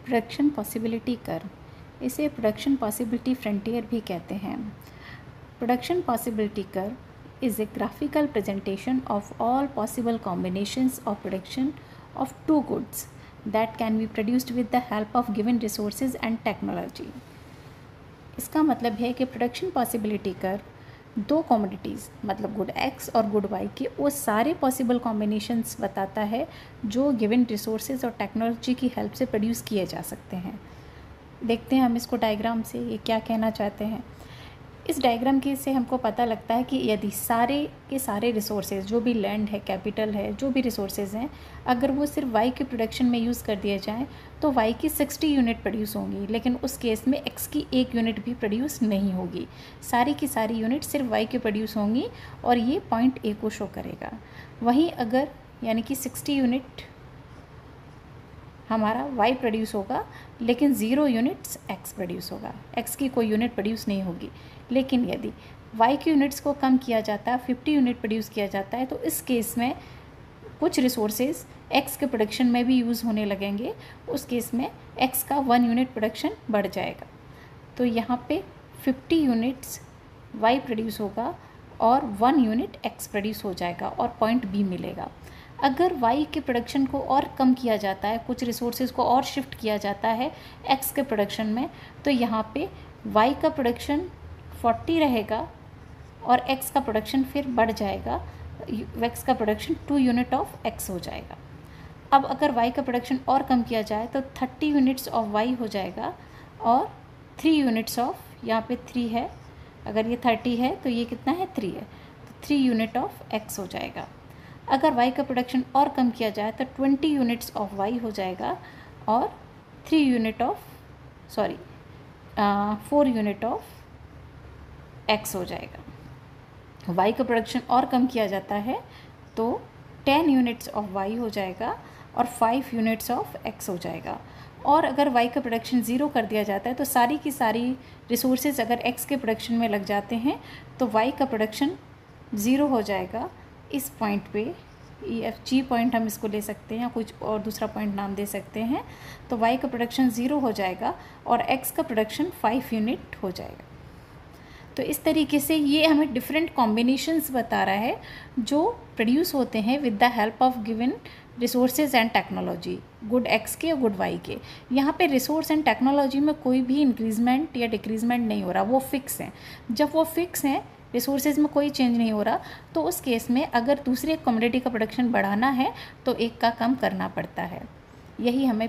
Production possibility curve, इसे production possibility frontier भी कहते हैं। Production possibility curve is a graphical presentation of all possible combinations of production of two goods that can be produced with the help of given resources and technology. इसका मतलब है कि production possibility curve दो commodities मतलब good X और good Y के वो सारे पॉसिबल कॉम्बिनेशंस बताता है जो गिवन रिसोर्सेज और टेक्नोलॉजी की हेल्प से प्रोड्यूस किए जा सकते हैं। देखते हैं हम इसको डायग्राम से ये क्या कहना चाहते हैं। इस डायग्राम के से हमको पता लगता है कि यदि सारे के सारे रिसोर्सेज जो भी लैंड है, कैपिटल है, जो भी रिसोर्सेज हैं, अगर वो सिर्फ वाई के प्रोडक्शन में यूज़ कर दिए जाएं तो वाई की 60 यूनिट प्रोड्यूस होंगी, लेकिन उस केस में एक्स की 1 यूनिट भी प्रोड्यूस नहीं होगी। सारी की सारी यूनिट सिर्फ वाई के प्रोड्यूस होंगी और ये पॉइंट ए को शो करेगा। वहीं अगर यानी कि 60 यूनिट हमारा y प्रोड्यूस होगा लेकिन 0 यूनिट्स x प्रोड्यूस होगा, x की कोई यूनिट प्रोड्यूस नहीं होगी। लेकिन यदि y की यूनिट्स को कम किया जाता है, 50 यूनिट प्रोड्यूस किया जाता है, तो इस केस में कुछ रिसोर्सेज x के प्रोडक्शन में भी यूज़ होने लगेंगे। उस केस में x का 1 यूनिट प्रोडक्शन बढ़ जाएगा। तो यहाँ पे 50 यूनिट्स y प्रोड्यूस होगा और 1 यूनिट x प्रोड्यूस हो जाएगा और पॉइंट b मिलेगा। अगर y के प्रोडक्शन को और कम किया जाता है, कुछ रिसोर्सेज को और शिफ्ट किया जाता है x के प्रोडक्शन में, तो यहाँ पे y का प्रोडक्शन 40 रहेगा और x का प्रोडक्शन फिर बढ़ जाएगा, x का प्रोडक्शन 2 यूनिट ऑफ x हो जाएगा। अब अगर y का प्रोडक्शन और कम किया जाए तो 30 यूनिट्स ऑफ y हो जाएगा और 3 यूनिट्स ऑफ, यहाँ पे 3 है, अगर ये 30 है तो ये कितना है 3 है, तो 3 यूनिट ऑफ x हो जाएगा। अगर y का प्रोडक्शन और कम किया जाए तो 20 यूनिट्स ऑफ y हो जाएगा और 4 यूनिट ऑफ x हो जाएगा। y का प्रोडक्शन और कम किया जाता है तो 10 यूनिट्स ऑफ y हो जाएगा और 5 यूनिट्स ऑफ x हो जाएगा। और अगर y का प्रोडक्शन 0 कर दिया जाता है तो सारी की सारी रिसोर्सेज अगर x के प्रोडक्शन में लग जाते हैं तो y का प्रोडक्शन 0 हो जाएगा। इस पॉइंट पे जी पॉइंट हम इसको ले सकते हैं या कुछ और दूसरा पॉइंट नाम दे सकते हैं। तो y का प्रोडक्शन 0 हो जाएगा और x का प्रोडक्शन 5 यूनिट हो जाएगा। तो इस तरीके से ये हमें डिफरेंट कॉम्बिनेशंस बता रहा है जो प्रोड्यूस होते हैं with the help of given resources and technology, good x के और गुड y के। यहाँ पे रिसोर्स एंड टेक्नोलॉजी में कोई भी इंक्रीजमेंट या डिक्रीजमेंट नहीं हो रहा, वो फिक्स हैं। जब वो फिक्स हैं, रिसोर्सेज में कोई चेंज नहीं हो रहा, तो उस केस में अगर दूसरे कमोडिटी का प्रोडक्शन बढ़ाना है तो एक का कम करना पड़ता है। यही हमें